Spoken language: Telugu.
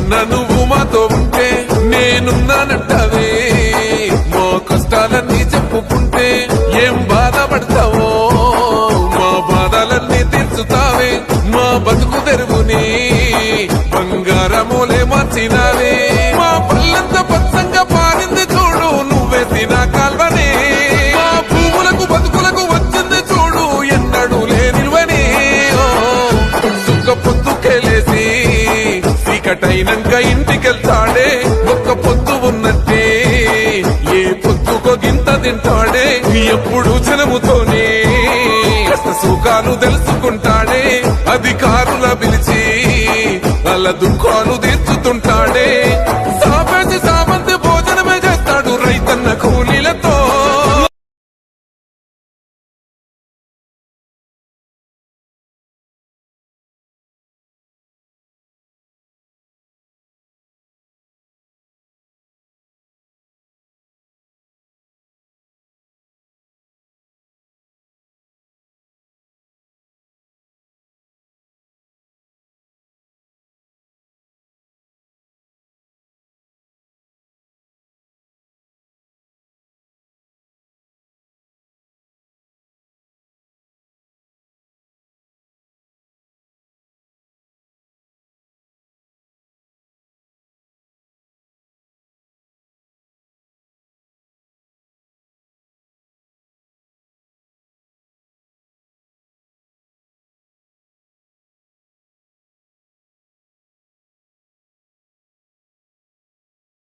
అన్న నువ్వు మాతో ఉంటే నేనున్నానంటావే, మా కష్టాలన్నీ చెప్పుకుంటే ఏం బాధపడతావో, మా బాధలన్నీ తీర్చుతావే, మా బతుకు తెరువుని బంగారమూలే మార్చినావే. మా పళ్ళంత పచ్చంగా పారింది చూడు నువ్వేసిన కాల్వనే, మా భూములకు బతుకులకు వచ్చింది చూడు ఎన్నడూ లేనివనే. సుక్క పొద్దుకెళ్ళేసి చీకటైనంక ఇంటికెళ్తాడే, ఒక్క పొద్దు ఉన్నట్టే ఏ పొద్దుకో గింత తింటాడే, ఎప్పుడు జనముతోనే కష్ట సుఖాలు తెలుసుకుంటాడే, అధికారుల పిలిచి వాళ్ళ దుఃఖాలు తీర్చుతుంటాడే.